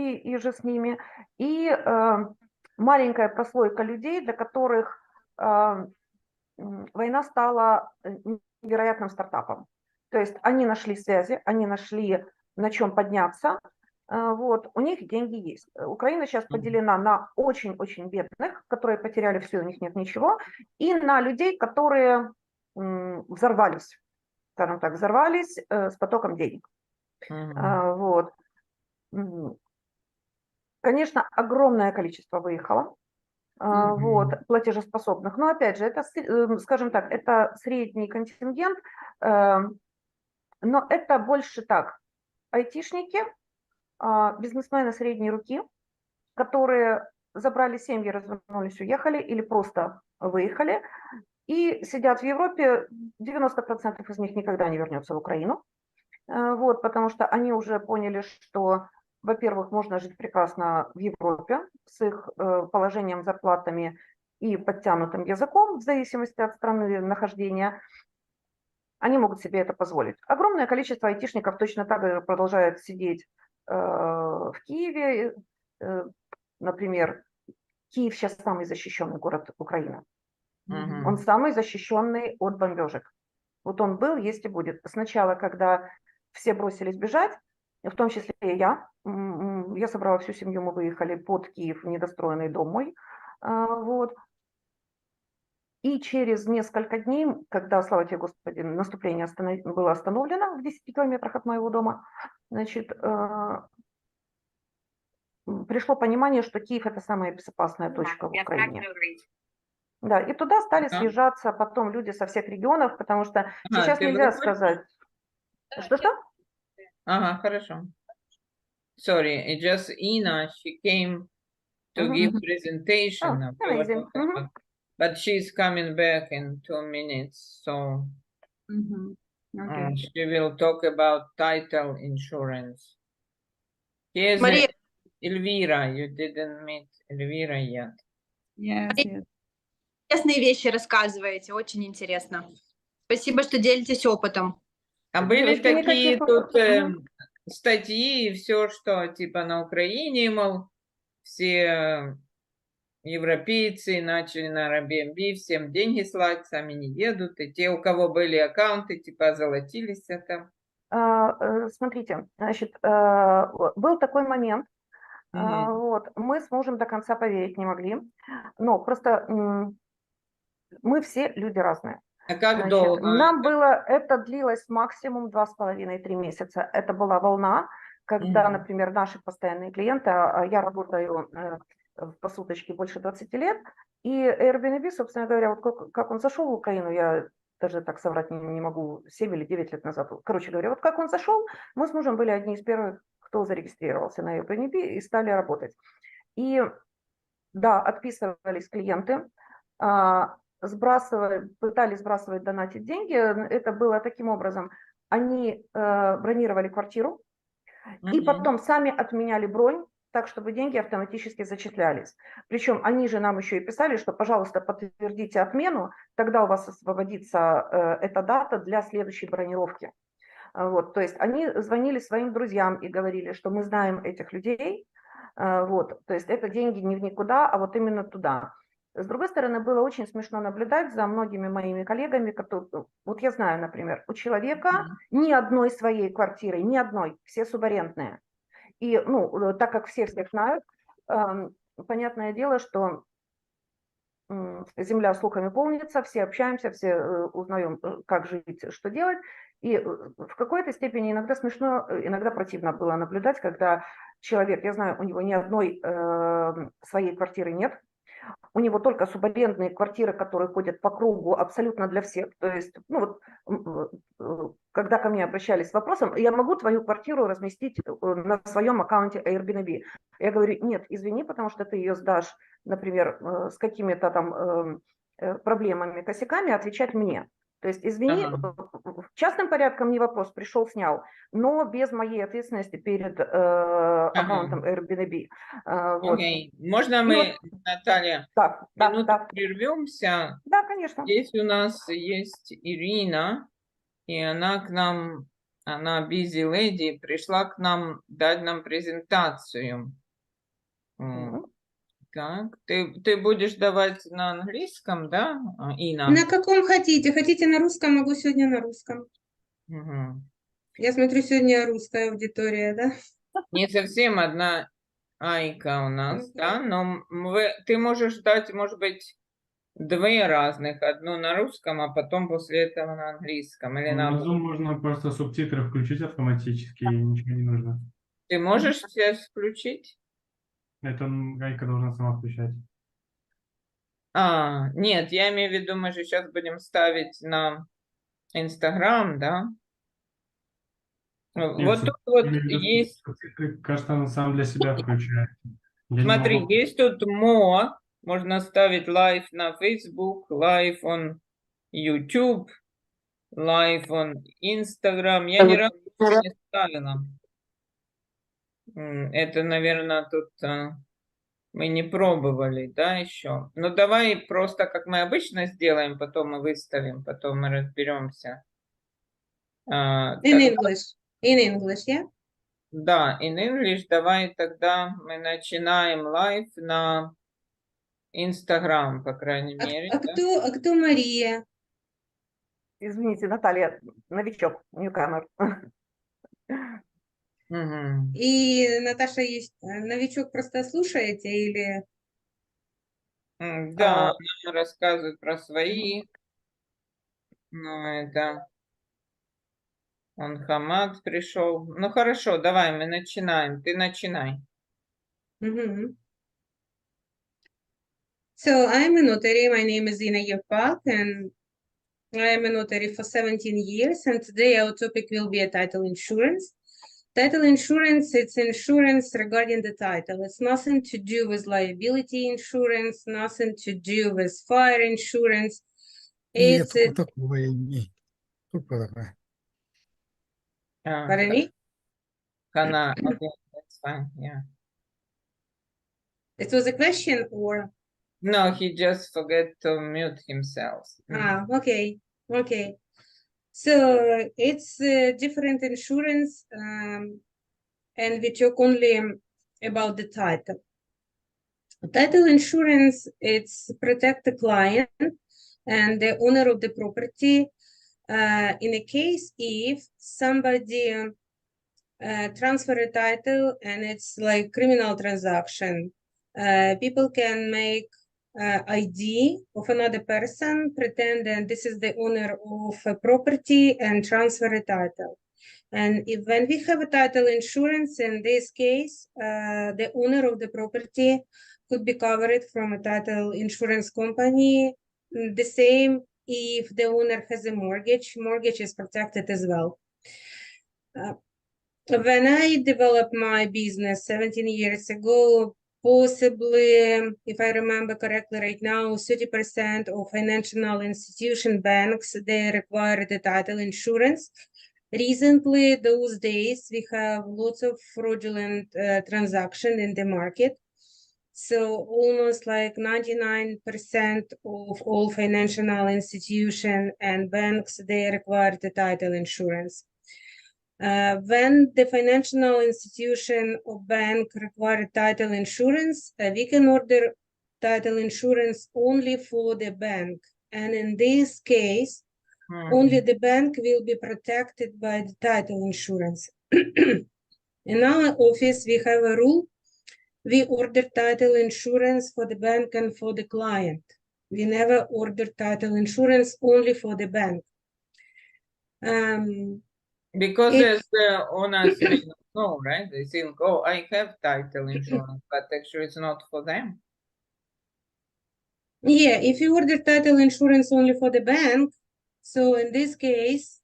и же с ними, и маленькая прослойка людей, для которых война стала невероятным стартапом. То есть они нашли связи, они нашли на чем подняться, вот, у них деньги есть. Украина сейчас поделена на очень-очень бедных, которые потеряли все, у них нет ничего, и на людей, которые взорвались, скажем так, взорвались с потоком денег. Вот. Конечно, огромное количество выехало, вот, платежеспособных. Но опять же, это, скажем так, это средний контингент, но это больше так, айтишники, бизнесмены средней руки, которые забрали семьи, развернулись, уехали или просто выехали и сидят в Европе. 90% из них никогда не вернется в Украину, вот, потому что они уже поняли, что, во-первых, можно жить прекрасно в Европе с их положением, зарплатами и подтянутым языком, в зависимости от страны нахождения. Они могут себе это позволить. Огромное количество айтишников точно так же продолжает сидеть в Киеве. Например, Киев сейчас самый защищенный город Украины. Он самый защищенный от бомбежек. Вот он был, есть и будет. Сначала, когда все бросились бежать, в том числе и я собрала всю семью, мы выехали под Киев в недостроенный дом мой. Вот. И через несколько дней, когда, слава тебе Господи, наступление было остановлено в 10 километрах от моего дома, значит, пришло понимание, что Киев – это самая безопасная точка в Украине. Да, и туда стали съезжаться потом люди со всех регионов, потому что сейчас нельзя сказать… Что-что? Ага, хорошо. Sorry, it just Ina, she came to give presentation. Amazing. But she's coming back in 2 minutes, so Okay. she will talk about title insurance. Here's Maria. Elvira. You didn't meet Elvira yet. Yes, yes. Интересные вещи рассказываете, очень интересно. Спасибо, что делитесь опытом. А были такие тут статьи и все, что типа на Украине, мол, все европейцы начали на Airbnb всем деньги слать, сами не едут, и те, у кого были аккаунты, типа озолотились это. Смотрите, значит, был такой момент, вот, мы с мужем до конца поверить не могли, но просто мы все люди разные. А как Значит, долго? нам было, это длилось максимум 2,5-3 месяца. Это была волна, когда, например, наши постоянные клиенты, я работаю в посуточке больше 20 лет, и Airbnb, собственно говоря, вот как он зашел в Украину, я даже так соврать не могу, 7 или 9 лет назад. Короче говоря, вот как он зашел, мы с мужем были одни из первых, кто зарегистрировался на Airbnb и стали работать. И да, отписывались клиенты, пытались сбрасывать, донатить деньги. Это было таким образом. Они бронировали квартиру и потом сами отменяли бронь, так, чтобы деньги автоматически зачислялись. Причем они же нам еще и писали, что, пожалуйста, подтвердите отмену, тогда у вас освободится эта дата для следующей бронировки. Вот, то есть они звонили своим друзьям и говорили, что мы знаем этих людей, вот, то есть это деньги не в никуда, а вот именно туда. С другой стороны, было очень смешно наблюдать за многими моими коллегами, которые, вот я знаю, например, у человека ни одной своей квартиры, ни одной, все субарендные. И, ну, так как все всех знают, понятное дело, что земля слухами полнится, все общаемся, все узнаем, как жить, что делать. И в какой-то степени иногда смешно, иногда противно было наблюдать, когда человек, я знаю, у него ни одной своей квартиры нет, у него только субарендные квартиры, которые ходят по кругу абсолютно для всех. То есть, ну вот, когда ко мне обращались с вопросом, я могу твою квартиру разместить на своем аккаунте Airbnb? Я говорю, нет, извини, потому что ты ее сдашь, например, с какими-то там проблемами, косяками, отвечать мне. То есть, извини, частным порядком не вопрос, пришел, снял, но без моей ответственности перед аккаунтом Airbnb. Вот. Окей. Можно мы, вот, Наталья, минуту прервемся? Да, конечно. Здесь у нас есть Ирина, и она к нам Она busy lady, пришла к нам дать нам презентацию. Так, ты будешь давать на английском, да, Инна? На каком хотите? Хотите на русском? Могу сегодня на русском. Угу. Я смотрю, сегодня русская аудитория, да? Не совсем одна Айка у нас, да, но ты можешь дать, может быть, две разных, одну на русском, а потом после этого на английском, или На наоборот. Zoom можно просто субтитры включить автоматически, и ничего не нужно. Ты можешь сейчас включить? Это Гайка должна сама включать. Нет, я имею в виду, мы же сейчас будем ставить на Инстаграм, да? Нет, Вот тут вот есть, субтитры, кажется, он сам для себя включает. Я не смотри, могу. есть тут мо, можно ставить лайв на Facebook, лайв он YouTube, лайв он Instagram. Я ни разу не ставила. Это, наверное, тут мы не пробовали, да, еще. Ну, давай просто, как мы обычно сделаем, потом мы выставим, потом мы разберемся. In Тогда, English. In English, yeah? да, in English, давай тогда мы начинаем лайв на Instagram, по крайней мере, да? Кто Мария? Извините, Наталья, новичок, newcomer. Угу. И Наташа есть новичок, просто слушаете или... Да, она рассказывает про свои, ну, это... Он Хамад пришел. Ну, хорошо, давай, мы начинаем. Ты начинай. Мгм. So I'm a notary. My name is Ina Yepak, and I am a notary for 17 years. And today our topic will be a title insurance. Title insurance, it's insurance regarding the title. It's nothing to do with liability insurance, nothing to do with fire insurance. Нет, It's a... такого я не. Только такое. Pardon me? Hannah, okay, that's fine, yeah. It was a question or... No, he just forget to mute himself. Okay, okay. So it's different insurance, and we talk only about the title. Title insurance, it's protect the client and the owner of the property in a case if somebody transfer a title and it's like criminal transaction. People can make ID of another person, pretend that this is the owner of a property and transfer a title. And if when we have a title insurance, in this case, the owner of the property could be covered from a title insurance company. The same if the owner has a mortgage is protected as well. When I developed my business 17 years ago, possibly, if I remember correctly right now, 30% of financial institution banks, they require the title insurance. Recently, those days, we have lots of fraudulent transaction in the market. So almost like 99% of all financial institution and banks, they require the title insurance. When the financial institution or bank require title insurance, we can order title insurance only for the bank. And in this case, only the bank will be protected by the title insurance. In our office, we have a rule. We order title insurance for the bank and for the client. We never order title insurance only for the bank. Because as the owners may not know, right? They think, oh, I have title insurance, but actually it's not for them. Yeah, if you order title insurance only for the bank, so in this case,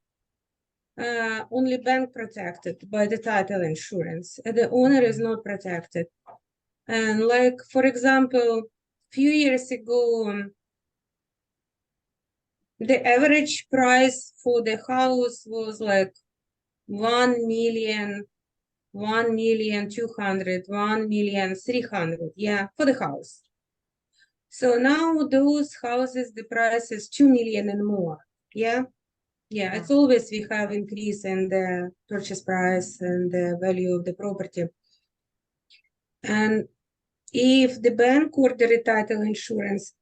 only bank protected by the title insurance. The owner is not protected. And like, for example, few years ago, the average price for the house was like 1,200,000, 1,300,000, yeah, for the house. So now those houses, the price is 2 million and more, yeah. Yeah, it's always we have increase in the purchase price and the value of the property. And if the bank ordered title insurance,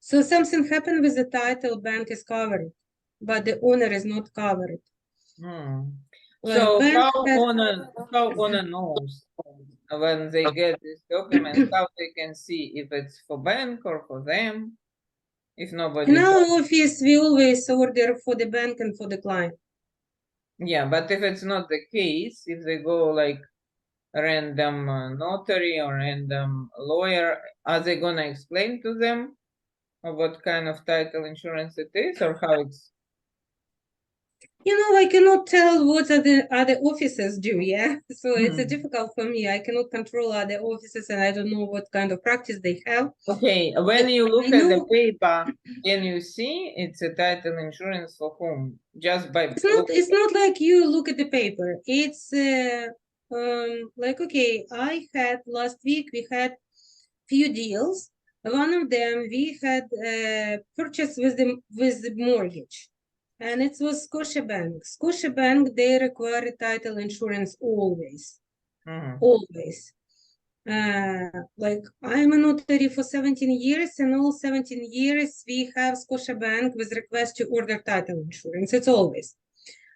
so something happened with the title, bank is covered, but the owner is not covered. Like So bank how owner knows when they get this document, how they can see if it's for bank or for them? If nobody in our office, we always order for the bank and for the client. Yeah, but if it's not the case, if they go like random notary or random lawyer, are they gonna explain to them what kind of title insurance it is or how it's? You know, I cannot tell what other offices do, yeah? So it's Hmm. difficult for me. I cannot control other offices and I don't know what kind of practice they have. Okay, when But you look I at the know paper, can you see it's a title insurance for whom? Just by it's not like you look at the paper. It's like, okay, I had last week, we had few deals. One of them we had purchased with the mortgage. And it was Scotiabank. Scotiabank, they require title insurance always. Always. Like I'm a notary for 17 years, and all 17 years we have Scotiabank with request to order title insurance. It's always.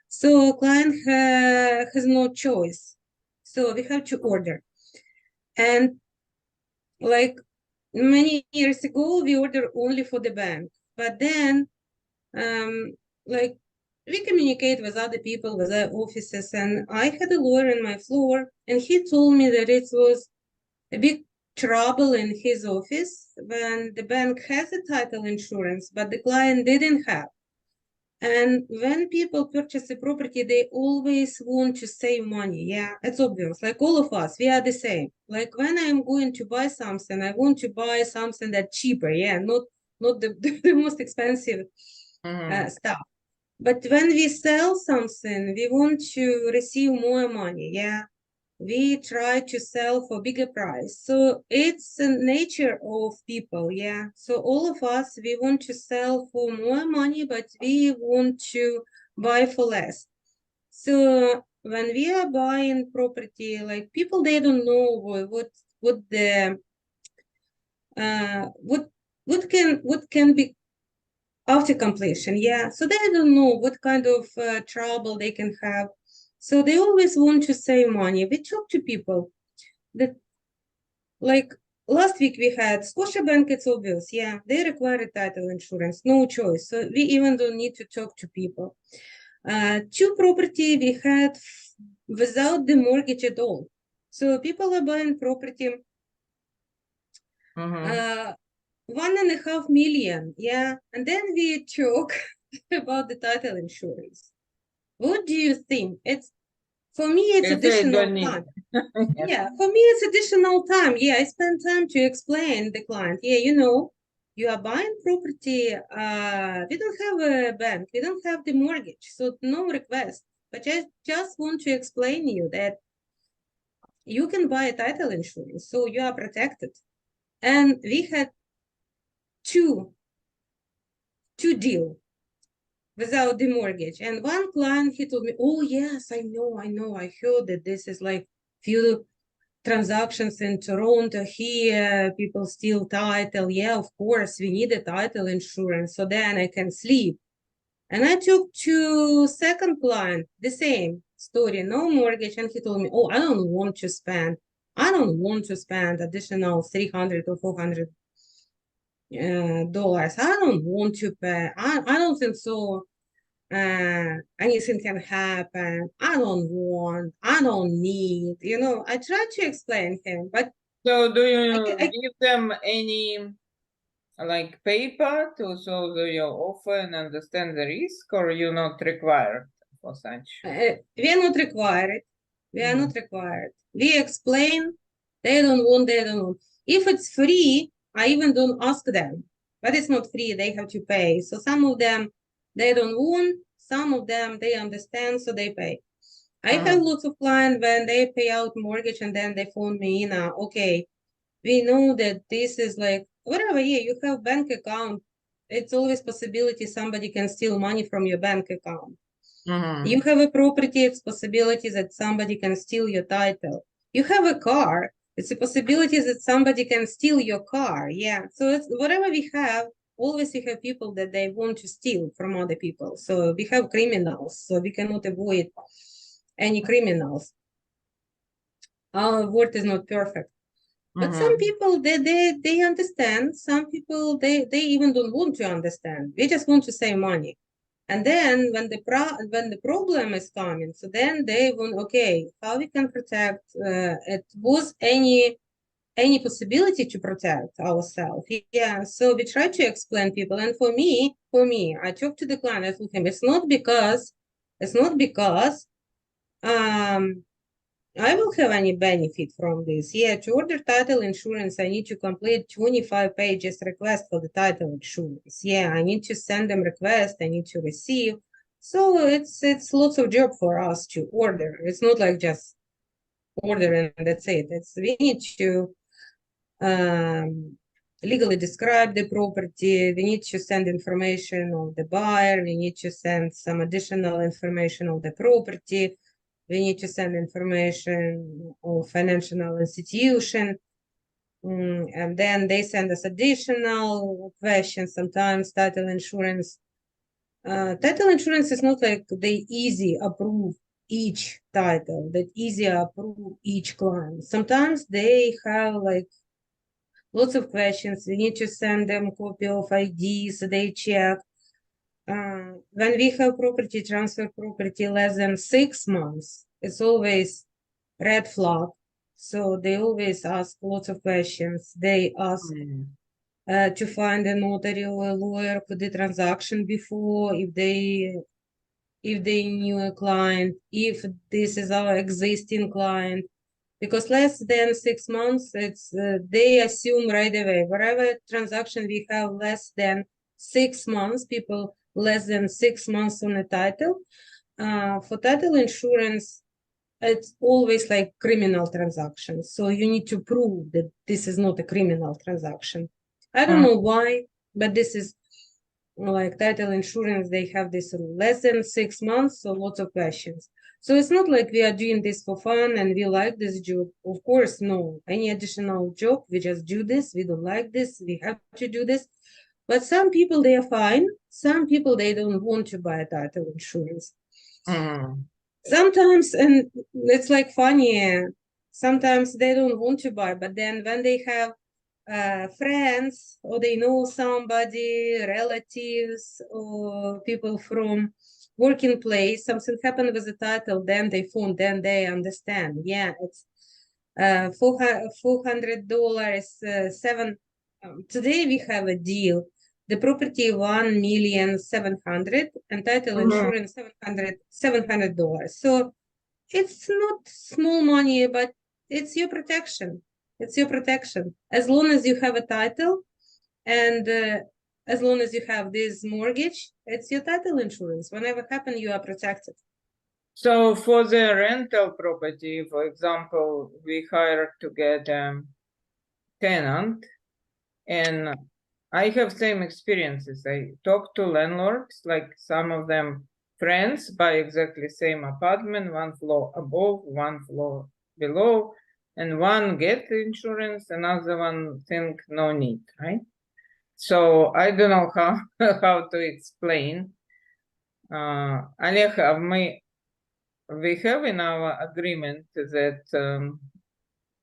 So client has no choice. So we have to order. And like many years ago, we ordered only for the bank. But then, like we communicate with other people, with other offices, and I had a lawyer in my floor, and he told me that it was a big trouble in his office when the bank has a title insurance, but the client didn't have. And when people purchase a property, they always want to save money. Yeah, it's obvious. Like all of us, we are the same. Like when I'm going to buy something, I want to buy something that's cheaper. Yeah, not the most expensive stuff. But when we sell something, we want to receive more money. Yeah, we try to sell for bigger price. So it's the nature of people. Yeah, so all of us, we want to sell for more money, but we want to buy for less. So when we are buying property, like people, they don't know what the what can be after completion. Yeah, so they don't know what kind of trouble they can have. So they always want to save money. We talk to people that, like last week we had Scotiabank, it's obvious. Yeah, they require a title insurance, no choice. So we even don't need to talk to people. Two property we had without the mortgage at all. So people are buying property. 1.5 million, yeah. And then we talk about the title insurance. What do you think? For me, it's additional time. Yeah, for me, it's additional time. Yeah, I spend time to explain the client. Yeah, you are buying property. We don't have a bank. We don't have the mortgage, so no request. But I just want to explain you that you can buy a title insurance, so you are protected. And we had two deal without the mortgage. And one client, he told me, oh, yes, I know. I heard that this is like few transactions in Toronto here, people steal title. Yeah, of course, we need a title insurance so then I can sleep. And I took to second client, the same story, no mortgage. And he told me, oh, I don't want to spend additional 300 or 400 dollars. I don't want to pay. I don't think so. Anything can happen. I don't need, I try to explain him, but so do you give them any like paper to show your offer and understand the risk, or you're not required for such? We are not required. We explain. They don't want. If it's free, I even don't ask them. But it's not free. They have to pay. So some of them, they don't want. Some of them, they understand, so they pay. I have lots of clients when they pay out mortgage and then they phone me, okay, we know that this is like, whatever, yeah, you have bank account, it's always possibility somebody can steal money from your bank account. Mhm. You have a property, it's possibility that somebody can steal your title. You have a car, it's a possibility that somebody can steal your car. Yeah, so it's whatever we have, always we have people that they want to steal from other people. So we have criminals, so we cannot avoid any criminals. Our word is not perfect. But some Mhm. people, they understand. Some people, they even don't want to understand. They just want to save money. And then when the problem is coming, so then they want, okay, how we can protect? It was any possibility to protect ourselves? Yeah. So we try to explain people. And for me, I talk to the client. I told him it's not because I will have any benefit from this. Yeah, to order title insurance, I need to complete 25 pages request for the title insurance. Yeah, I need to send them request, I need to receive. So it's lots of job for us to order. It's not like just order and that's it. We need to legally describe the property. We need to send information of the buyer. We need to send some additional information of the property. We need to send information of financial institution. And then they send us additional questions, sometimes title insurance. Title insurance is not like they easy approve each title, that easy approve each client. Sometimes they have like lots of questions. We need to send them copy of IDs, they check. When we have property transfer property less than 6 months, it's always red flag. So they always ask lots of questions. They ask to find a notary or a lawyer for the transaction before, if they knew a client, if this is our existing client. Because less than 6 months, it's they assume right away. Wherever transaction we have less than 6 months, people less than 6 months on a title. For title insurance, it's always like criminal transactions. So you need to prove that this is not a criminal transaction. I don't know why, but this is like title insurance, they have this rule. Less than 6 months, so lots of questions. So it's not like we are doing this for fun and we like this job. Of course, no. Any additional job, we just do this. We don't like this. We have to do this. But some people, they are fine. Some people, they don't want to buy a title insurance. Sometimes, and it's like funny, sometimes they don't want to buy, but then when they have friends or they know somebody, relatives or people from working place, something happened with the title, then they phone, then they understand. Yeah, it's $400, today we have a deal. The property $1,700,000 and title insurance $700. So it's not small money, but it's your protection. It's your protection. As long as you have a title and as long as you have this mortgage, it's your title insurance. Whenever happen, you are protected. So for the rental property, for example, we hire to get a tenant, and I have same experiences. I talk to landlords, like some of them friends buy exactly same apartment, 1 floor above, 1 floor below, and one get insurance, another one think no need, right? So I don't know how how to explain. Aleh, we have in our agreement that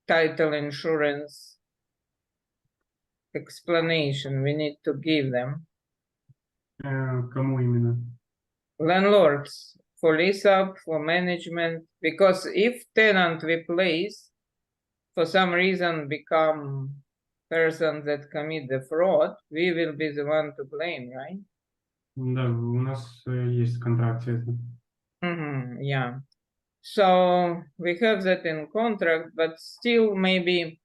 title insurance explanation we need to give them. Кому именно? Landlords, for lease up, for management, because if tenant replace, for some reason become person that commit the fraud, we will be the one to blame, right? Да, у нас есть в контракте это. Yeah. So we have that in contract, but still maybe,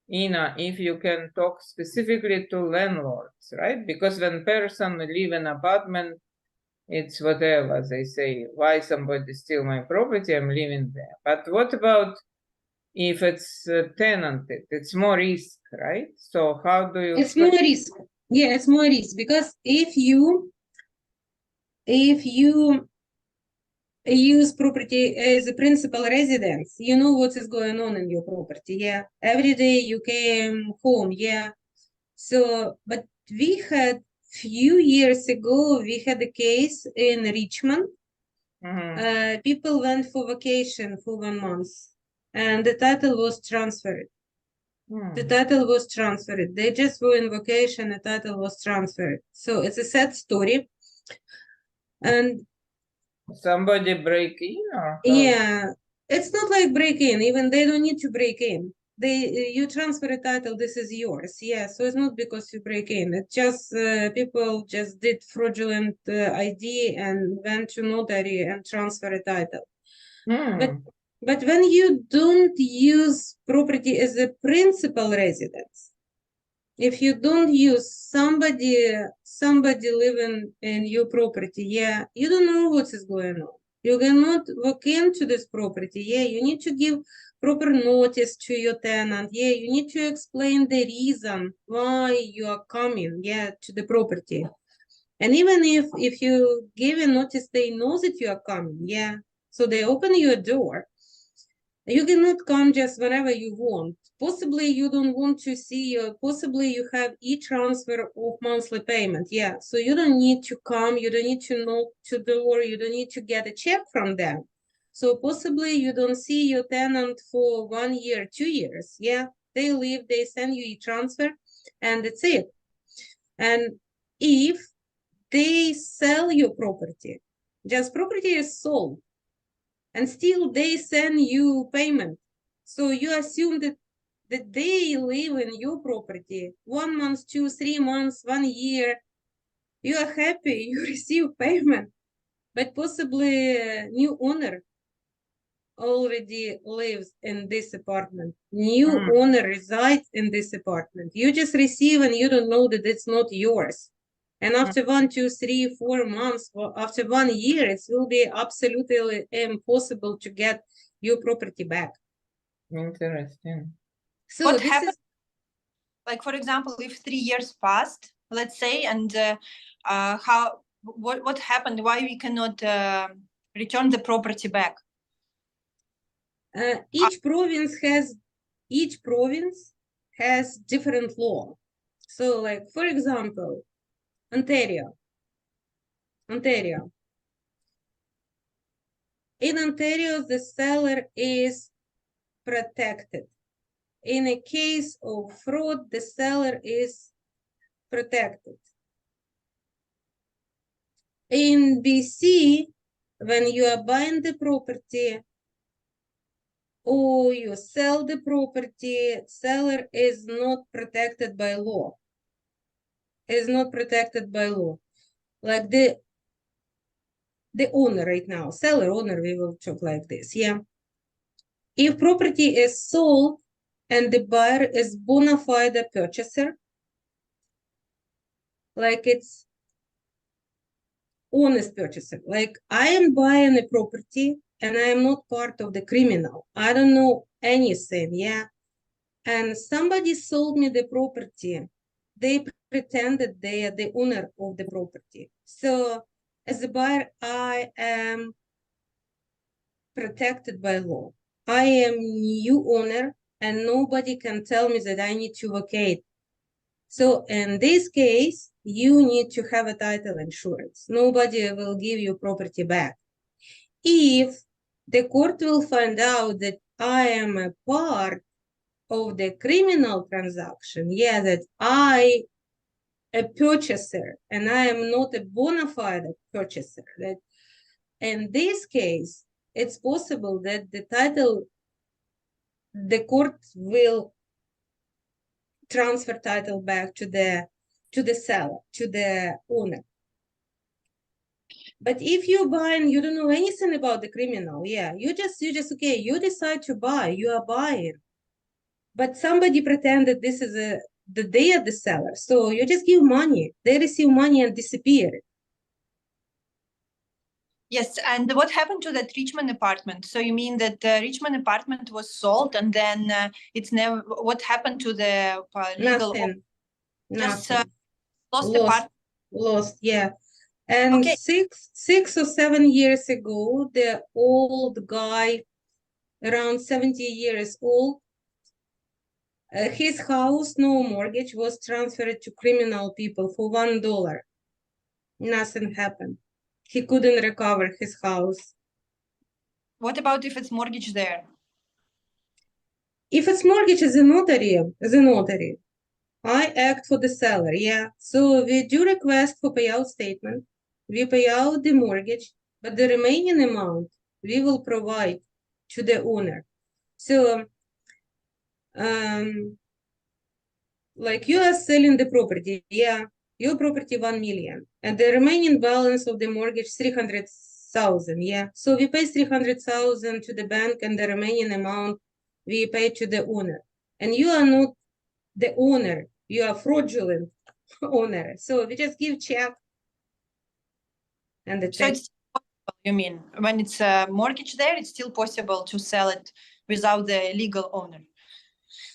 Inna, if you can talk specifically to landlords, right? Because when person live in apartment, it's whatever they say, why somebody steal my property, I'm living there. But what about if it's tenanted? It's more risk, right? So how do you... It's more risk. Yeah, it's more risk because if you use property as a principal residence, you know what is going on in your property. Yeah, every day you came home. Yeah, so but we had few years ago we had a case in Richmond. People went for vacation for 1 month, and the title was transferred. The title was transferred. They just were in vacation. The title was transferred. So it's a sad story. And somebody break in, or how? yeah, it's not like break in. Even they don't need to break in. You transfer a title. This is yours. Yeah. So it's not because you break in. It's just people just did fraudulent ID and went to notary and transfer a title. But when you don't use property as a principal residence, if you don't use somebody living in your property, yeah, you don't know what is going on. You cannot walk into this property. Yeah, you need to give proper notice to your tenant. Yeah, you need to explain the reason why you are coming, yeah, to the property. And even if you give a notice, they know that you are coming, yeah. So they open your door. You cannot come just whenever you want. Possibly you don't want to see, possibly you have e-transfer of monthly payment. Yeah, so you don't need to come, you don't need to knock to the door, you don't need to get a check from them. So possibly you don't see your tenant for 1 year, 2 years. Yeah, they leave, they send you e-transfer, and that's it. And if they sell your property, just property is sold, and still they send you payment. So you assume that they live in your property 1 month, 2, 3 months, 1 year. You are happy, you receive payment, but possibly a new owner already lives in this apartment. New owner resides in this apartment. You just receive and you don't know that it's not yours. And after 1, 2, 3, 4 months, or after 1 year, it will be absolutely impossible to get your property back. Interesting. So What this happens, is, like, for example, if 3 years passed, let's say, and what happened? Why we cannot return the property back? each province has different law. So, like, for example, Ontario. In Ontario, the seller is protected. In a case of fraud, the seller is protected. In BC, when you are buying the property or you sell the property, seller is not protected by law. Is not protected by law. Like the owner right now, seller, owner, we will talk like this, yeah. If property is sold and the buyer is bona fide purchaser, like it's honest purchaser, like I am buying a property and I am not part of the criminal. I don't know anything, yeah. And somebody sold me the property. They pretended they are the owner of the property. So as a buyer, I am protected by law. I am new owner and nobody can tell me that I need to vacate. So in this case, you need to have a title insurance. Nobody will give you property back. If the court will find out that I am a part of the criminal transaction, yeah, that I a purchaser and I am not a bona fide purchaser, that in this case, it's possible that the court will transfer title back to the seller, to the owner. But if you buy and you don't know anything about the criminal, yeah, you just okay, you decide to buy, you are buying. But somebody pretended this is that they are the seller. So you just give money. They receive money and disappear. Yes, and what happened to that Richmond apartment? So you mean that the Richmond apartment was sold and then it's never, what happened to the legal? Nothing. Just Nothing. Lost the part. Lost, yeah. And Okay. 6 or 7 years ago, the old guy, around 70 years old, his house, no mortgage, was transferred to criminal people for $1. Nothing happened. He couldn't recover his house. What about if it's mortgage there? If it's mortgage is a notary, I act for the seller, yeah. So we do request for payout statement. We pay out the mortgage, but the remaining amount we will provide to the owner. So, like you are selling the property, yeah, your property 1 million, and the remaining balance of the mortgage 300,000, yeah. So we pay 300,000 to the bank, and the remaining amount we pay to the owner. And you are not the owner, you are fraudulent owner. So we just give check and the So check. it's possible, you mean, when it's a mortgage there, it's still possible to sell it without the legal owner?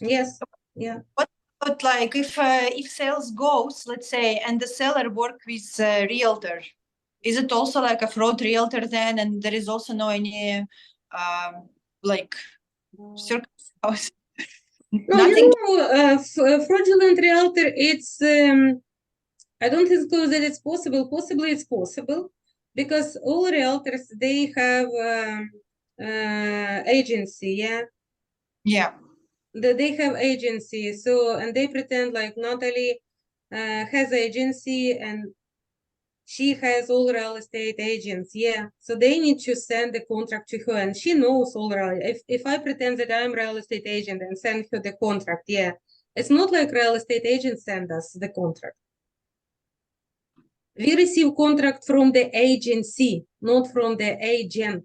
Yes, yeah. What about like if sales goes, let's say, and the seller work with a realtor, is it also like a fraud realtor then, and there is also no any like circumstance? No, Nothing. Fraudulent realtor, it's I don't think so that it's possible. Possibly it's possible because all realtors, they have agency, yeah. Yeah. They have agency, so, and they pretend like Natalie has agency and she has all real estate agents, yeah. So they need to send the contract to her, and she knows all real. If I pretend that I'm real estate agent and send her the contract, yeah, it's not like real estate agent send us the contract. We receive contract from the agency, not from the agent.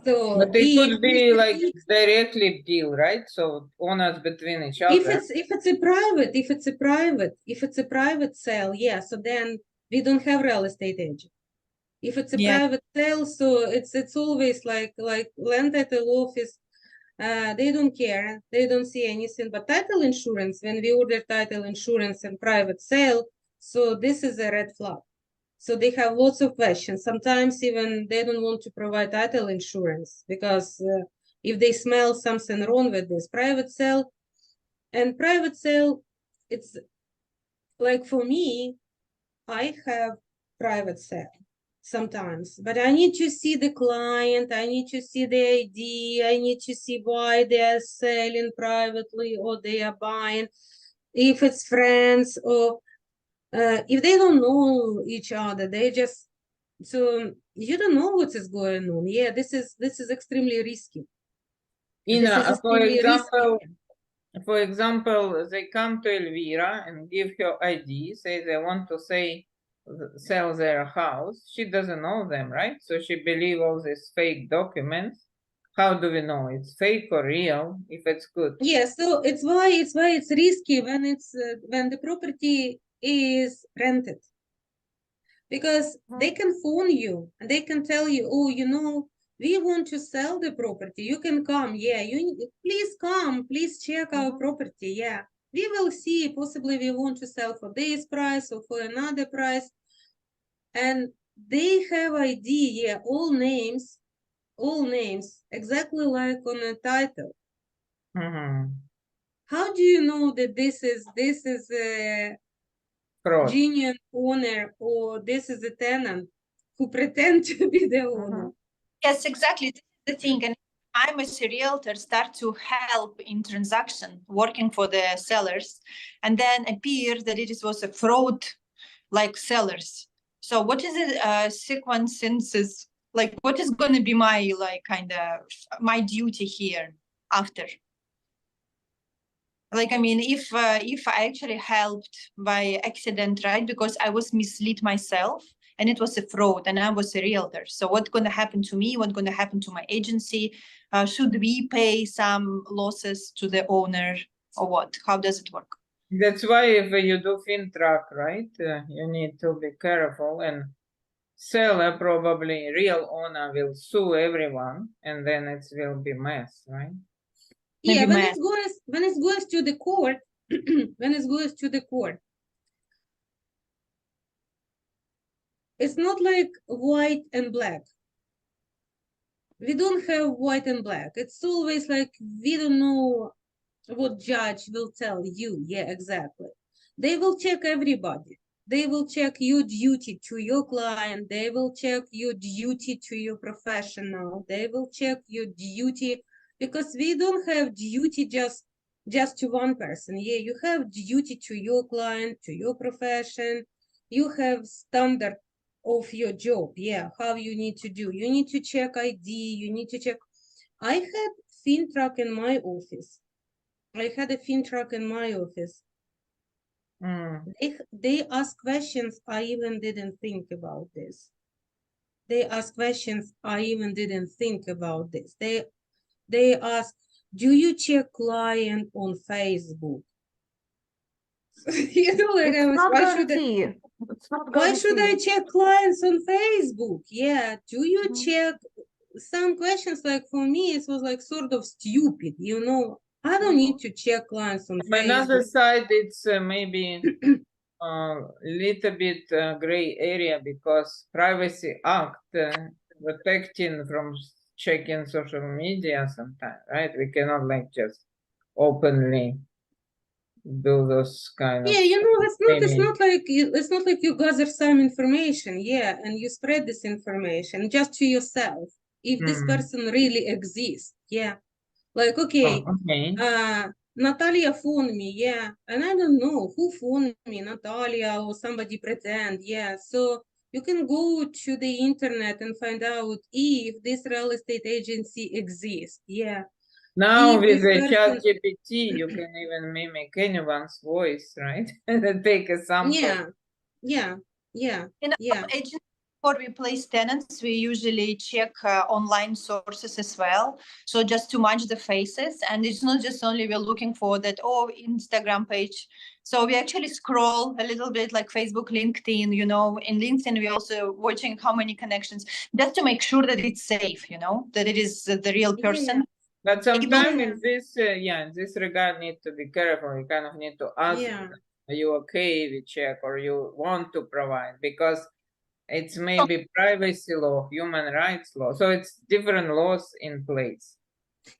So But it could be like directly deal, right? So owners between each other. If it's a private sale, yeah. So then we don't have real estate agent. If it's a private sale, so it's always like land title office. They don't care. They don't see anything. But title insurance, when we order title insurance and private sale, so this is a red flag. So they have lots of questions. Sometimes even they don't want to provide title insurance because if they smell something wrong with this private sale, and private sale, it's like for me, I have private sale sometimes, but I need to see the client, I need to see the ID, I need to see why they are selling privately or they are buying, if it's friends or if they don't know each other, they just, so you don't know what is going on. Yeah, this is extremely risky. Inna, for example, they come to Elvira and give her ID, say they want to sell their house. She doesn't know them, right? So she believes all these fake documents. How do we know it's fake or real if it's good? Yeah, so it's why it's risky when it's when the property is rented, because they can phone you and they can tell you, oh, you know, we want to sell the property. You can come. Yeah, please come. Please check our property. Yeah, we will see. Possibly we want to sell for this price or for another price. And they have ID. Yeah, all names, exactly like on a title. How do you know that this is a genuine owner or this is a tenant who pretend to be the owner? Yes, exactly. This is the thing. And I'm as a realtor start to help in transaction, working for the sellers, and then appear that it was a fraud like sellers. So what is the sequences, like what is going to be my like kind of my duty here after? Like, I mean, if I actually helped by accident, right? Because I was misled myself and it was a fraud and I was a realtor. So what's going to happen to me? What's going to happen to my agency? Should we pay some losses to the owner or what? How does it work? That's why if you do FinTrack, right, you need to be careful, and seller, probably real owner, will sue everyone and then it will be mess, right? Yeah, when it goes to the court, when it goes to the court, it's not like white and black. We don't have white and black. It's always like we don't know what judge will tell you. Yeah, exactly. They will check everybody. They will check your duty to your client. They will check your duty to your professional. They will check your duty, because we don't have duty just to one person. Yeah, you have duty to your client, to your profession. You have standard of your job. Yeah, how you need to do. You need to check ID. You need to check. I had fin truck in my office. I had a fin truck in my office. They ask questions. I even didn't think about this. They ask questions. I even didn't think about this. They ask, do you check client on Facebook? You know, like It's not why guarantee. It's not why should I guarantee. check clients on Facebook? Yeah, do you Mhm. check some questions? Like for me, it was like sort of stupid, you know. I don't need to check clients on On another Facebook. side, it's maybe a little bit gray area, because Privacy Act protecting from checking social media sometimes, right? We cannot like just openly do those kind of Yeah, you know, it's not maybe. like you gather some information, yeah, and you spread this information just to yourself. If this person really exists, yeah. Like, okay, Oh, okay. Natalia phoned me, yeah, and I don't know who phoned me, Natalia or somebody pretend, yeah. So you can go to the internet and find out if this real estate agency exists, yeah. Now If with this the chat person, GPT, you can even mimic anyone's voice, right? And take a sample. yeah. In our agency, before we place tenants, we usually check online sources as well. So just to match the faces, and it's not just only we're looking for that Instagram page. So we actually scroll a little bit like Facebook, LinkedIn. You know, in LinkedIn we also watching how many connections, just to make sure that it's safe. You know, that it is the real person. But sometimes in this regard, need to be careful. You kind of need to ask, are you okay with check, or you want to provide? Because it's maybe privacy law, human rights law. So it's different laws in place.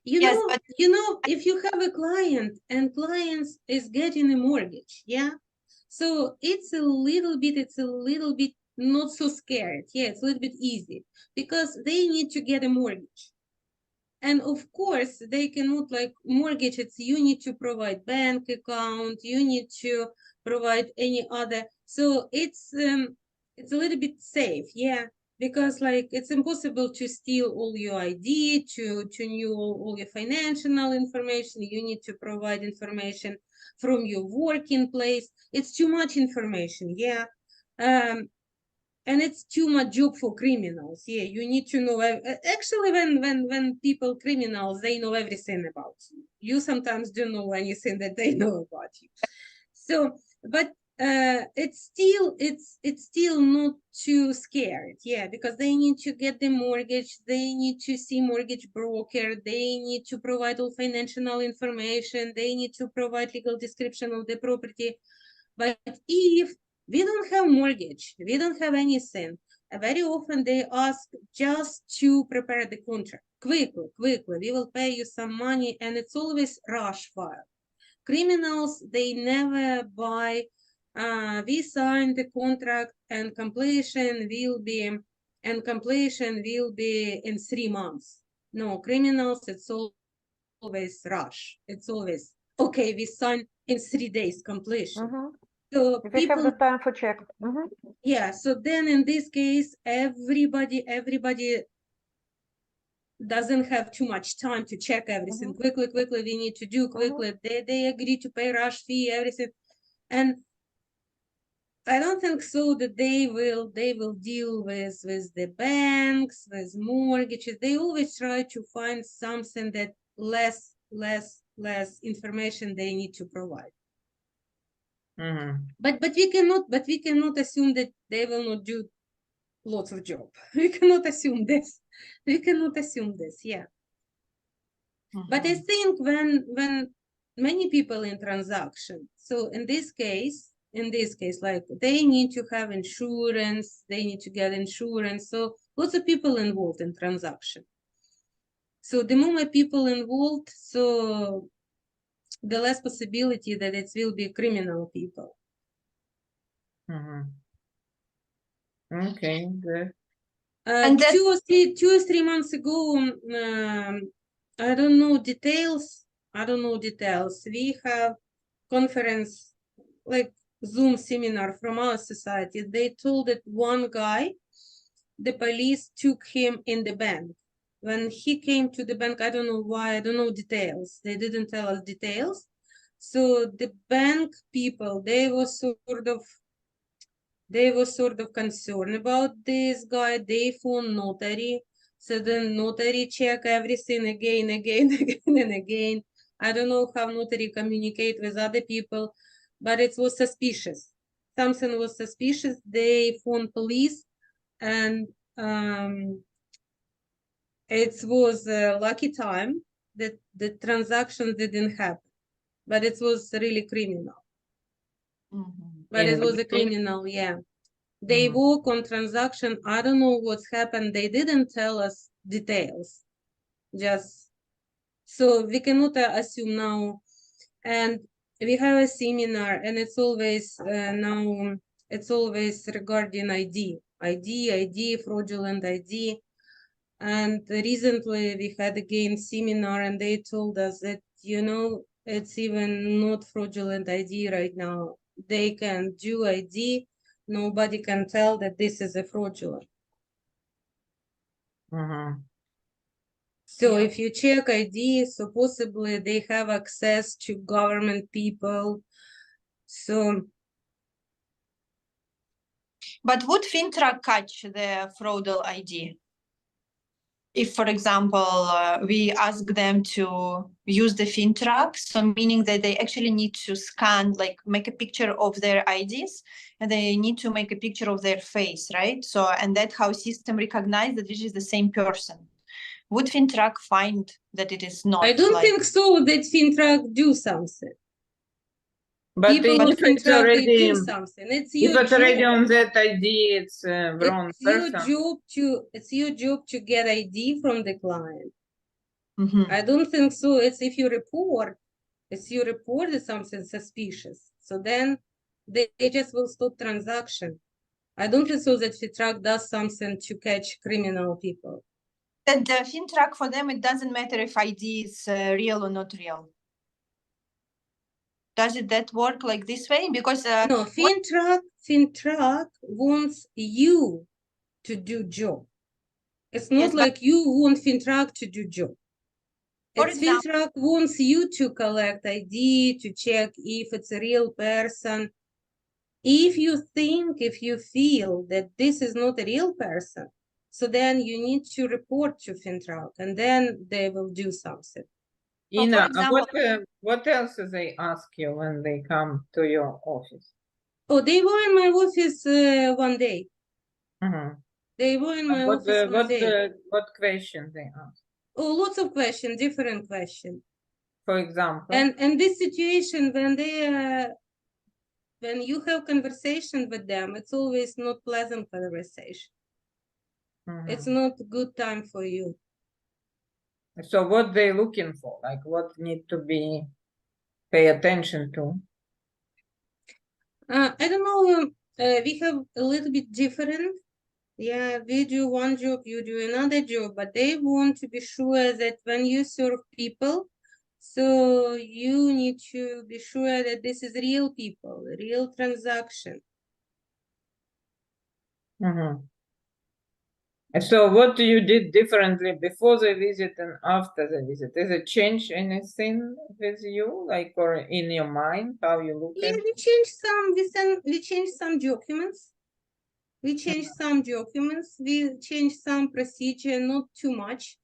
You know, if you have a client and clients is getting a mortgage, yeah. So it's a little bit not so scared. Yeah, it's a little bit easy because they need to get a mortgage. And of course, they cannot like mortgage. It's you need to provide bank account. You need to provide any other. So it's a little bit safe, yeah, because like it's impossible to steal all your ID, to know all your financial information. You need to provide information from your working place. It's too much information, yeah. And it's too much job for criminals. Yeah, you need to know. Actually, when people criminals, they know everything about you. You sometimes don't know anything that they know about you. So, but it's still not too scared. Yeah, because they need to get the mortgage. They need to see mortgage broker. They need to provide all financial information. They need to provide legal description of the property. But if we don't have mortgage, we don't have anything, very often they ask just to prepare the contract. Quickly, we will pay you some money, and it's always rush file. Criminals, they never buy, we sign the contract and completion will be in 3 months. No, criminals, it's always rush. It's always, okay, we sign in 3 days completion. So we have the time for check. Yeah, so then in this case, everybody doesn't have too much time to check everything. Quickly, we need to do quickly. They agree to pay rush fee, everything. And I don't think so that they will deal with the banks, with mortgages. They always try to find something that less information they need to provide. But we cannot assume that they will not do lots of job. We cannot assume this. Yeah. But I think when many people in transaction, so in this case, in this case, like they need to have insurance, they need to get insurance. So lots of people involved in transaction. So the more people involved, so the less possibility that it will be criminal people. Okay, good. And that- 2 or 3 months ago, I don't know details. We have conference, like Zoom seminar from our society. They told that one guy, the police took him in the bank. When he came to the bank, I don't know why, I don't know details. They didn't tell us details. So the bank people, they were sort of concerned about this guy. They phone notary. So then notary check everything again, and again. I don't know how notary communicate with other people, but it was suspicious. Something was suspicious. They phone police, and it was a lucky time that the transaction didn't happen, but it was really criminal. But it was a criminal, yeah. They work on transaction. I don't know what's happened. They didn't tell us details. Just so we cannot assume now. And we have a seminar, and it's always now. It's always regarding ID, fraudulent ID. And recently we had again seminar, and they told us that it's even not fraudulent ID right now. They can do ID. Nobody can tell that this is a fraudulent. So if you check ID, so possibly they have access to government people. So. But would FinTrack catch the fraudulent ID? If, for example, we ask them to use the FinTrack, so meaning that they actually need to scan, like make a picture of their IDs, and they need to make a picture of their face, right? So, and that's how system recognize that this is the same person. Would FinTrack find that it is not? I don't think so that FinTrack do something. But if it's already, do something. It's if your it's already job. on that ID, it's wrong person. It's your job to get ID from the client. Mm-hmm. I don't think so. It's if you report, that something suspicious. So then they just will stop transaction. I don't think so that FinTrack does something to catch criminal people. That the FinTrack, for them, it doesn't matter if ID is real or not real. Does that work like this way? Because no, FinTrack wants you to do job. It's not like you want FinTrack to do job. It's FinTrack wants you to collect ID, to check if it's a real person. If you feel that this is not a real person, so then you need to report to FinTrack, and then they will do something. Inna, what else do they ask you when they come to your office? Oh, they were in my office one day. They were in my office one day. What questions they ask? Oh, lots of questions, different questions. For example? And this situation, when you have conversation with them, it's always not pleasant conversation. It's not a good time for you. So what they looking for? Like what need to be pay attention to? I don't know. We have a little bit different. Yeah, we do one job, you do another job, but they want to be sure that when you serve people, so you need to be sure that this is real people, real transaction. So what do you did differently before the visit and after the visit? Does it change anything with you, like, or in your mind, how you look at it? We changed some documents. We changed some documents. We changed some procedure, not too much.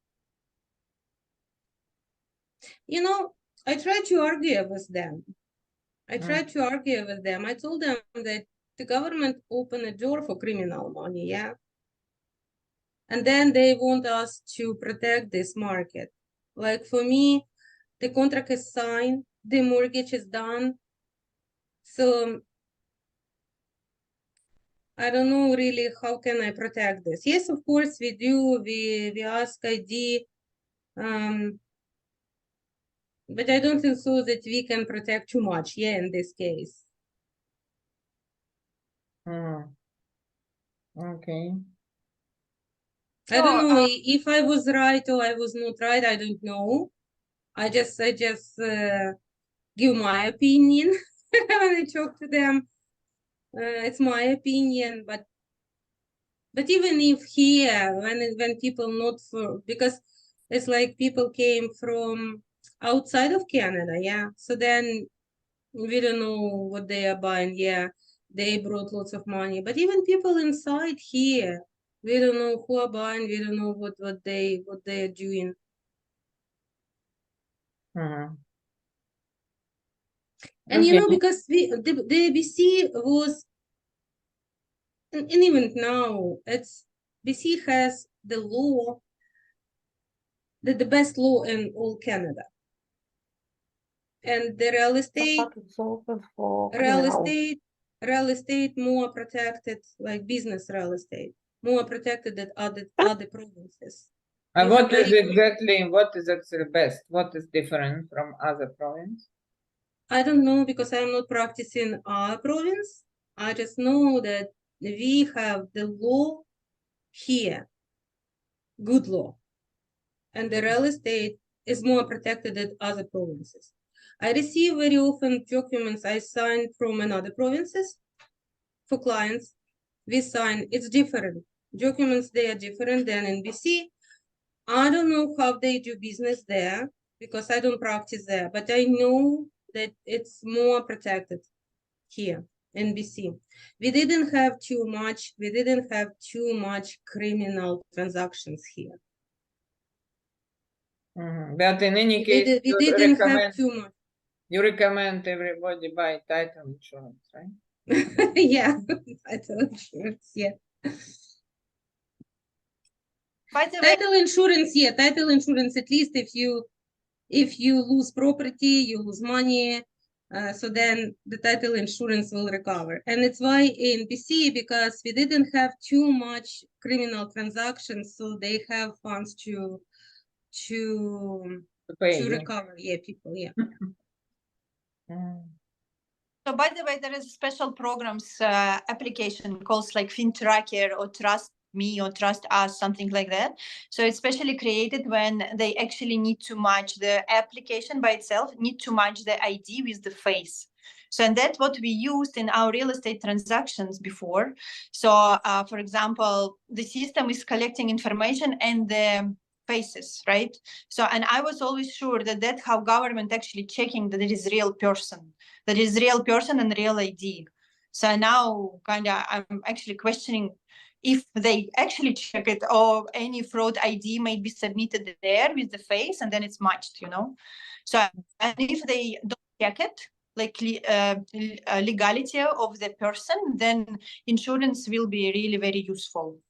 I tried to argue with them. I told them that the government opened a door for criminal money, yeah? And then they want us to protect this market. Like for me, the contract is signed, the mortgage is done. So I don't know really how can I protect this. Yes, of course we do. We ask ID, but I don't think so that we can protect too much. Yeah, in this case. Okay. I don't know if I was right or I was not right. I don't know. I just give my opinion when I talk to them. It's my opinion, but even if here, when people not for, because it's like people came from outside of Canada, yeah. So then we don't know what they are buying. Yeah, they brought lots of money, but even people inside here, we don't know who are buying. We don't know what they are doing. And you know, because the BC was, and even now, it's BC has the law, the best law in all Canada. And the real estate, It's open for real estate more protected, like business real estate, more protected than other provinces. And what is actually best? What is different from other provinces? I don't know, because I'm not practicing our province. I just know that we have the law here, good law, and the real estate is more protected than other provinces. I receive very often documents I sign from another provinces for clients. We sign, it's different. Documents, they are different than in BC. I don't know how they do business there because I don't practice there, but I know that it's more protected here in BC. We didn't have too much criminal transactions here. But in any case, we didn't have too much. You recommend everybody buy title insurance, right? Yeah, title insurance, yeah. By the way, title insurance, at least if you lose property, you lose money, so then the title insurance will recover. And it's why in BC, because we didn't have too much criminal transactions, so they have funds to recover, yeah, people, yeah. So by the way, there is a special programs application called like FinTracker or Trust Me or Trust Us, something like that. So it's specially created when they actually need to match the application by itself, need to match the ID with the face. So and that's what we used in our real estate transactions before. So for example, the system is collecting information and the faces, right? So and I was always sure that that's how government actually checking that it is real person. That is real person and real ID. So now kind of I'm actually questioning if they actually check it or any fraud ID might be submitted there with the face and then it's matched, you know. So and if they don't check it, like legality of the person, then insurance will be really very useful.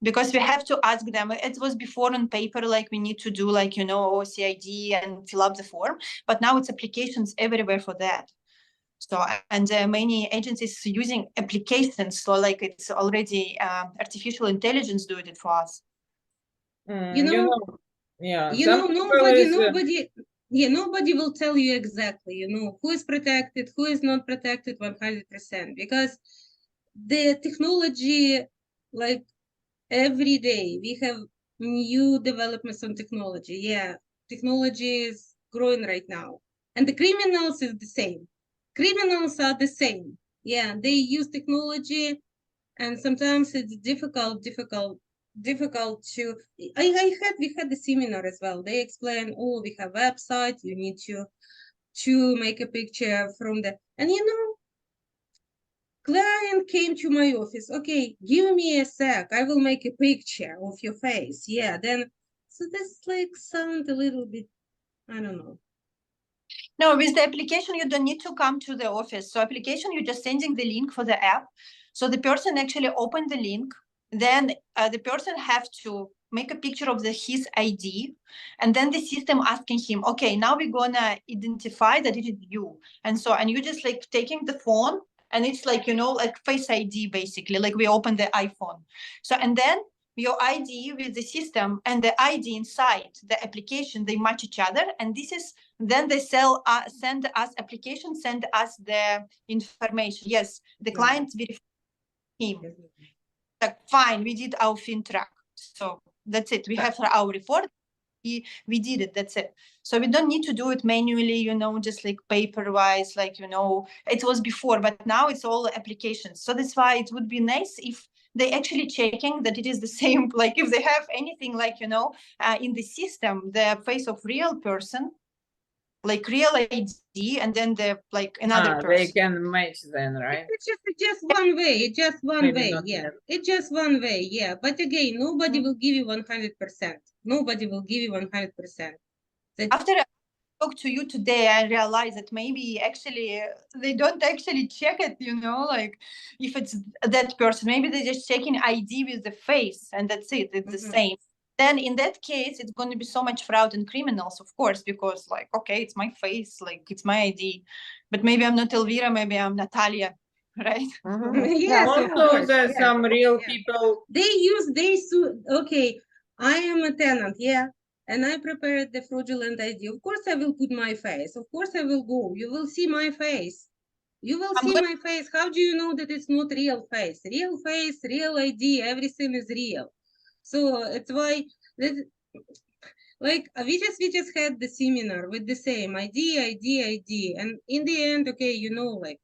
Because we have to ask them. It was before on paper, like we need to do like, you know, OCID and fill up the form, but now it's applications everywhere for that. So, and many agencies using applications, so like it's already artificial intelligence doing it for us. Nobody will tell you exactly, you know, who is protected, who is not protected 100%, because the technology, like, every day we have new developments on technology. Yeah, technology is growing right now, and the criminals is the same. Criminals are the same. Yeah, they use technology, and sometimes it's difficult to. We had the seminar as well. They explain, oh, we have website. You need to make a picture from the, and you know, client came to my office. Okay, give me a sec. I will make a picture of your face. Yeah, then, so this like sound a little bit, I don't know. No, with the application, you don't need to come to the office. So application, you're just sending the link for the app. So the person actually opened the link. Then the person have to make a picture of his ID. And then the system asking him, okay, now we're going to identify that it is you. And so, and you just like taking the phone And it's like, you know, like Face ID, basically, like we open the iPhone. So, and then your ID with the system and the ID inside the application, they match each other. And this is, then they send us application, send us the information. Yes, the client verified him. Like, fine, we did our fin track. So that's it. We have our report. We did it. That's it. So we don't need to do it manually, you know, just like paper wise, like, you know, it was before, but now it's all applications. So that's why it would be nice if they actually checking that it is the same, like if they have anything like, you know, in the system, the face of real person, like real ID, and then the like another They person. can match then, right? It's just one way. It's just one Maybe way. not Yeah. yet. It's just one way. Yeah. But again, nobody will give you 100%. Nobody will give you 100%. After I spoke to you today, I realized that maybe actually they don't actually check it, you know, like if it's that person, maybe they're just checking ID with the face and that's it. It's the same. Then in that case, it's going to be so much fraud and criminals, of course, because like, okay, it's my face, like it's my ID, but maybe I'm not Elvira, maybe I'm Natalia, right? Yes, of Also, course. there's Yeah. some real Yeah. people. Okay, I am a tenant, yeah, and I prepared the fraudulent ID. Of course, I will put my face. Of course, I will go. You will see my face. You will see my face. How do you know that it's not real face? Real face, real ID, everything is real. So it's why that, like we just had the seminar with the same ID, and in the end, okay, you know, like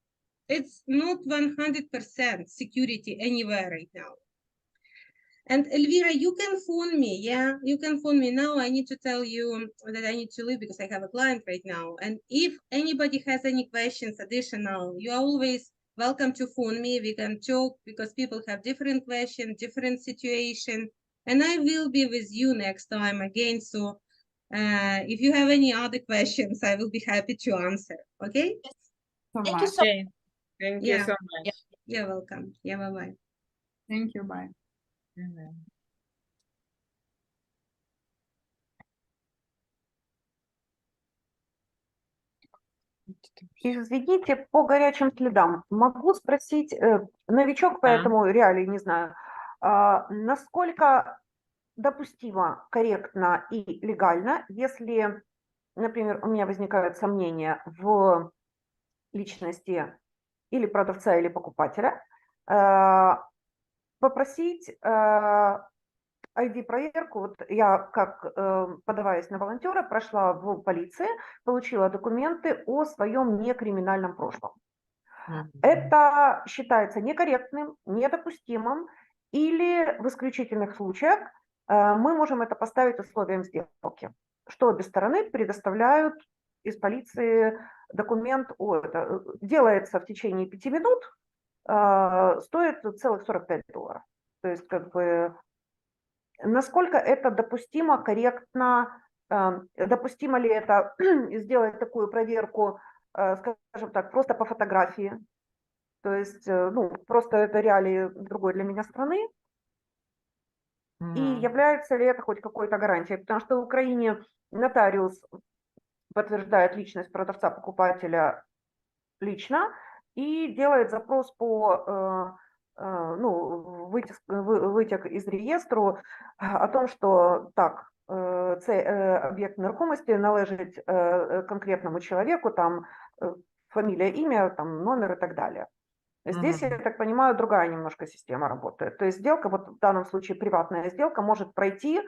it's not 100% security anywhere right now. And Elvira, you can phone me, yeah? You can phone me now. I need to tell you that I need to leave because I have a client right now. And if anybody has any questions additional, you are always welcome to phone me. We can talk because people have different questions, different situation. And I will be with you next time again. So if you have any other questions, I will be happy to answer, okay? Thank you so much. Okay. Thank you so much. You're welcome. Yeah, bye-bye. Thank you, bye. Извините, по горячим следам. Могу спросить, новичок, поэтому реалий не знаю, насколько допустимо, корректно и легально, если, например, у меня возникают сомнения в личности или продавца, или покупателя, попросить ID-проверку. Вот я, как подаваясь на волонтера, прошла в полиции, получила документы о своем некриминальном прошлом. Это считается некорректным, недопустимым, или в исключительных случаях мы можем это поставить условием сделки, что обе стороны предоставляют из полиции документ, делается в течение 5 минут, стоит целых $45. То есть как бы насколько это допустимо, корректно, допустимо ли это сделать такую проверку, скажем так, просто по фотографии, то есть, ну, просто это реалии другой для меня страны, и является ли это хоть какой-то гарантией, потому что в Украине нотариус подтверждает личность продавца-покупателя лично и делает запрос по ну, витяг із реєстру о том, що так, цей об'єкт нерухомості належить конкретному человеку, там фамилия, имя, там номер и так далее. Здесь, я так понимаю, другая немножко система работает. То есть сделка, вот в данном случае приватная сделка, может пройти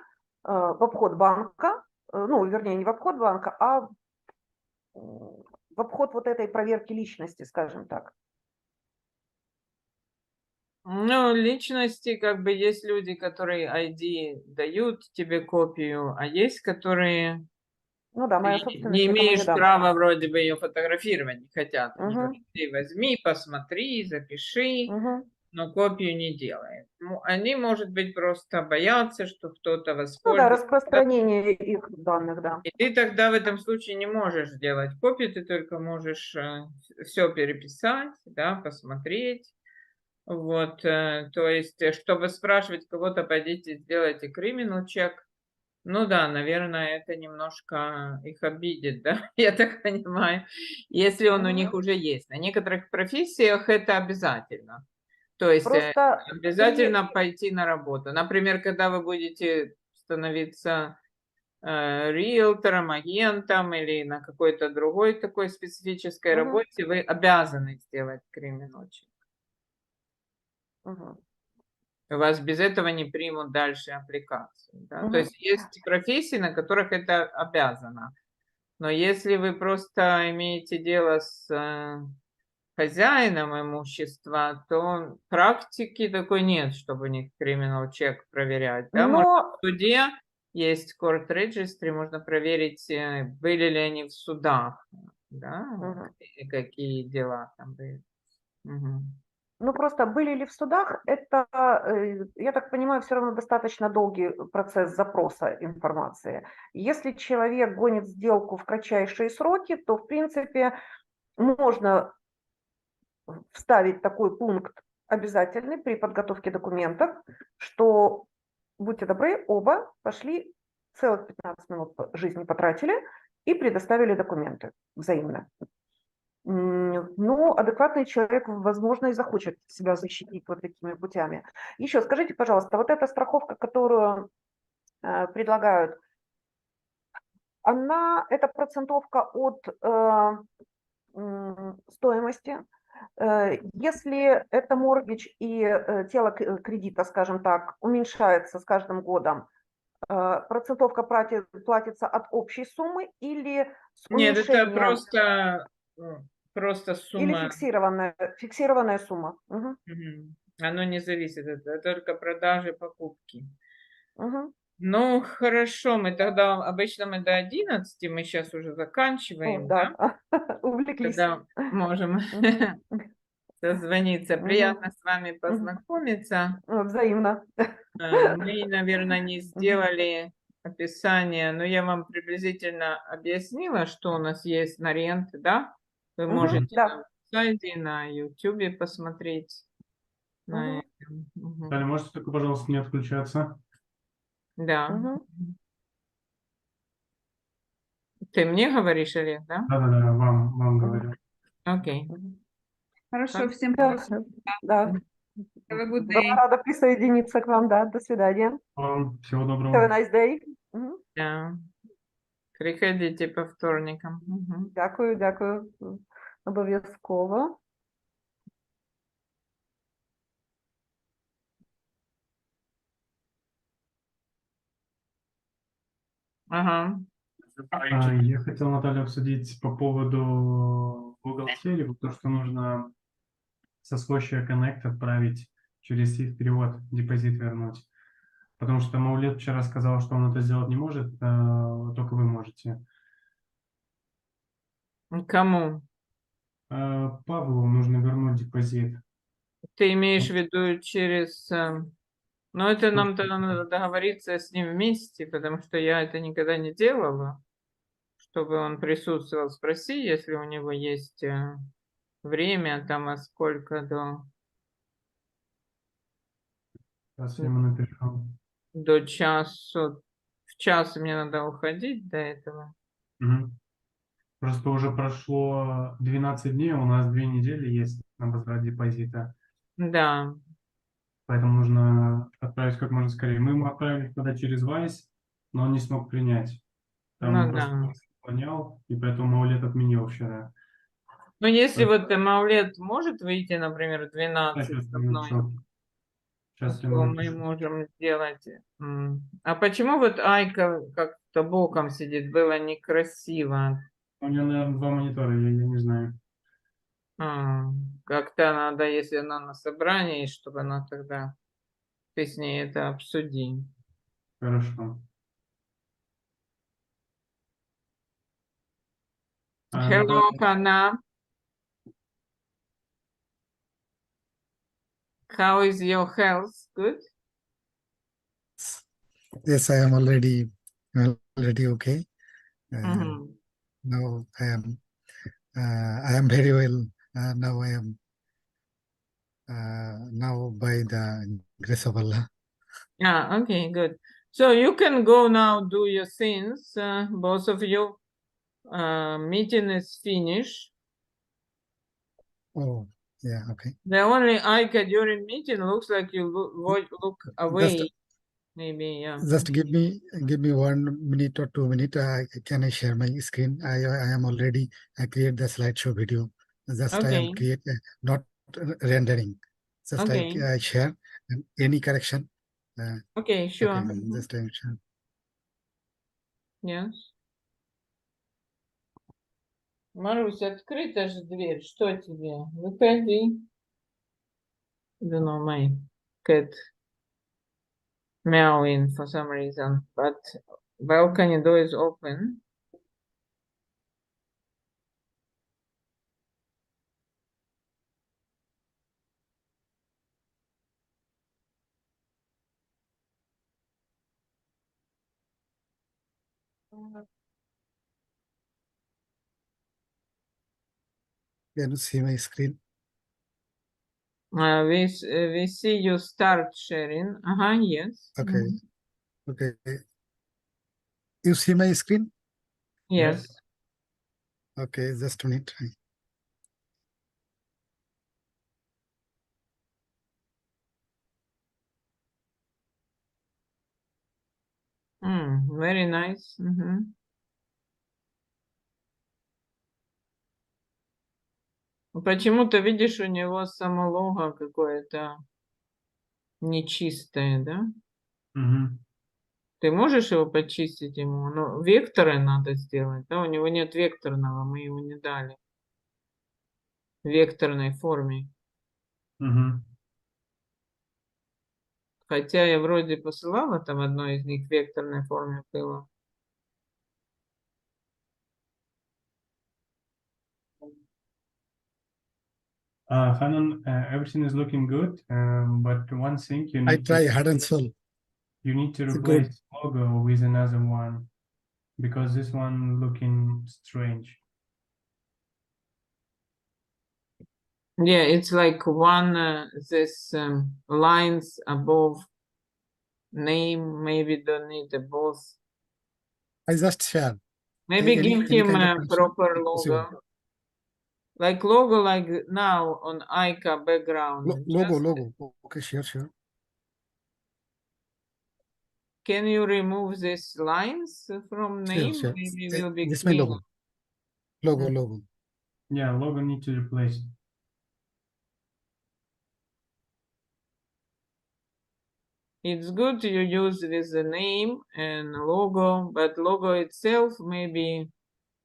в обход банка, ну, вернее, не в обход банка, а в обход вот этой проверки личности, скажем так. Ну, личности, как бы, есть люди, которые ID дают тебе копию, а есть, которые Ну да, моя ты собственность, не никому имеешь не дам. права вроде бы ее фотографировать, не хотят. Они Мгм. говорят, ты возьми, посмотри, запиши, Мгм. но копию не делает. Ну, они, может быть, просто боятся, что кто-то Ну да, воспользуется. распространение их данных, да. И ты тогда в этом случае не можешь сделать копию, ты только можешь все переписать, да, посмотреть. Вот, то есть, чтобы спрашивать кого-то, пойдите, сделайте криминал чек, Ну да, наверное, это немножко их обидит, да, я так понимаю, если он у них уже есть. На некоторых профессиях это обязательно. То есть Просто обязательно пойти на работу. Например, когда вы будете становиться риэлтором, агентом или на какой-то другой такой специфической работе, вы обязаны сделать криминал чек. Вас без этого не примут дальше аппликацию. Да? То есть есть профессии, на которых это обязано. Но если вы просто имеете дело с хозяином имущества, то практики такой нет, чтобы у них криминал чек проверять. Да? Может, Но в суде есть court registry, можно проверить, были ли они в судах, да? И какие дела там были. Ну, просто были ли в судах, это, я так понимаю, все равно достаточно долгий процесс запроса информации. Если человек гонит сделку в кратчайшие сроки, то, в принципе, можно вставить такой пункт обязательный при подготовке документов, что, будьте добры, оба пошли, целых 15 минут жизни потратили и предоставили документы взаимно. Ну, адекватный человек, возможно, и захочет себя защитить вот такими путями. Еще скажите, пожалуйста, вот эта страховка, которую предлагают, это процентовка от стоимости. Если это моргидж и тело кредита, скажем так, уменьшается с каждым годом, процентовка платится от общей суммы или с Нет, это уменьшением? просто Или сумма. фиксированная сумма. Оно не зависит, это только продажи, покупки. Угу. Ну, хорошо, обычно мы до 11, мы сейчас уже заканчиваем, Да, увлеклись. Тогда можем созвониться. Приятно с вами познакомиться. Взаимно. Мы, наверное, не сделали описание, но я вам приблизительно объяснила, что у нас есть на ренты, да? Вы можете на сайте, на YouTube посмотреть. Наталья, можете только, пожалуйста, не отключаться? Да. Ты мне говоришь, Олег, да? Да, вам говорю. Окей. Хорошо, всем Да. Have a good Была day. рада присоединиться к вам, да. До свидания. Вам всего Have a доброго. nice day. Да. Приходите по вторникам. Дякую. Обов'язково. Ага. Я хотел, Наталья, обсудить по поводу бухгалтерии, то, что нужно со свой Connect отправить через их перевод, депозит вернуть. Потому что Маулет вчера сказал, что он это сделать не может, только вы можете. Кому? Павлу нужно вернуть депозит. Ты имеешь в виду через... Ну, это нам тогда надо договориться с ним вместе, потому что я это никогда не делала, чтобы он присутствовал. Спроси, если у него есть время, там, а сколько Сейчас я ему напишу. до часу. В час мне надо уходить до этого. Угу. Просто уже прошло 12 дней, у нас 2 недели есть на возврат депозита. Да. Поэтому нужно отправить как можно скорее. Мы ему отправили тогда через Вайс, но он не смог принять. Там Ну он просто понял, и поэтому Маулет отменил вчера. Ну, если вот Маулет может выйти, например, в 12 со мной, Сейчас то мы можем сделать. А почему вот Айка как-то боком сидит? Было некрасиво. У нее, наверное, 2 монитора, я не знаю. Как-то надо, если она на собрании, чтобы она тогда... Ты с ней это обсуди. Хорошо. Hello, Hanna. How is your health? Good? Yes, I am already okay. Now I am very well. Now I am now by the grace of Allah. Okay, good. So you can go now, do your things, both of you. Meeting is finished. Oh, yeah, okay. The only Aica during meeting looks like you look away. Maybe, yeah. Just give me 1 minute or 2 minutes. Can I share my screen? I am already create the slideshow video. Just I am Okay. create not rendering. Just Okay. I share and any correction. Okay, sure. Okay, just I share. Yes. Марусь, открыта же дверь. Что тебе? Выходи. I don't know, my cat meowing for some reason, but balcony door is open. Can you see my screen? We see you start sharing. Yes. Okay. Okay. You see my screen? Yes. Okay, just a minute. Very nice. Почему-то, видишь, у него само лого какое-то нечистое, да? Ты можешь его почистить ему? Ну, векторы надо сделать, да? У него нет векторного, мы его не дали. В векторной форме. Хотя я вроде посылала там одно из них в векторной форме было. Hannan, everything is looking good, but one thing you need I try heart and soul. You need to It's replace logo with another one because this one looking strange. Yeah, it's like one, this lines above name, maybe don't need the both. I just share. Maybe give him kind a of proper logo. Like logo like now on Aica background. Logo. Okay, sure. Can you remove these lines from name? Sure. Maybe will be This is my cleaner. Logo. Yeah, logo need to replace it. It's good you use with the name and logo, but logo itself maybe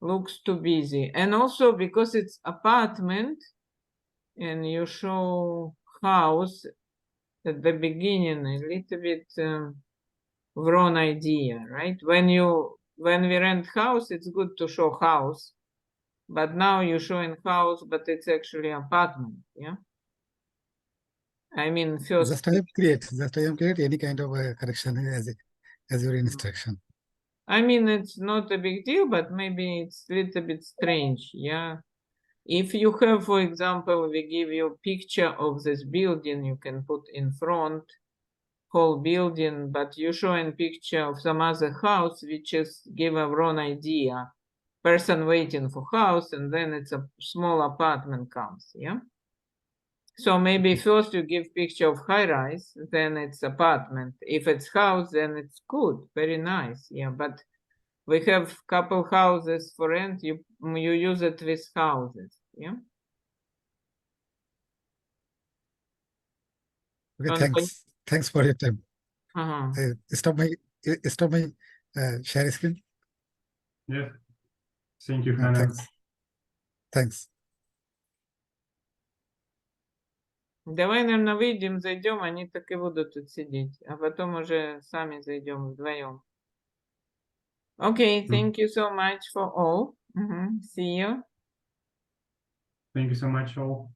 looks too busy. And also because it's apartment and you show house at the beginning, a little bit wrong idea, right? When we rent house, it's good to show house, but now you're showing house, but it's actually apartment, yeah? I mean, first. Just I am create any kind of correction as your instruction. I mean, it's not a big deal, but maybe it's a little bit strange, yeah? If you have, for example, we give you a picture of this building, you can put in front, whole building, but you show a picture of some other house, which is give a wrong idea. Person waiting for house, and then it's a small apartment comes, yeah? So maybe first you give picture of high rise, then it's apartment. If it's house, then it's good, very nice, yeah. But we have couple houses for rent. You use it with houses, yeah. Okay, thanks for your time. Stop my share screen. Yeah. Thank you, Hannan. Thanks. Давай, наверное, выйдем, зайдем, они так и будут тут сидеть, а потом уже сами зайдем вдвоем. Okay, thank you so much for all. See you. Thank you so much, all.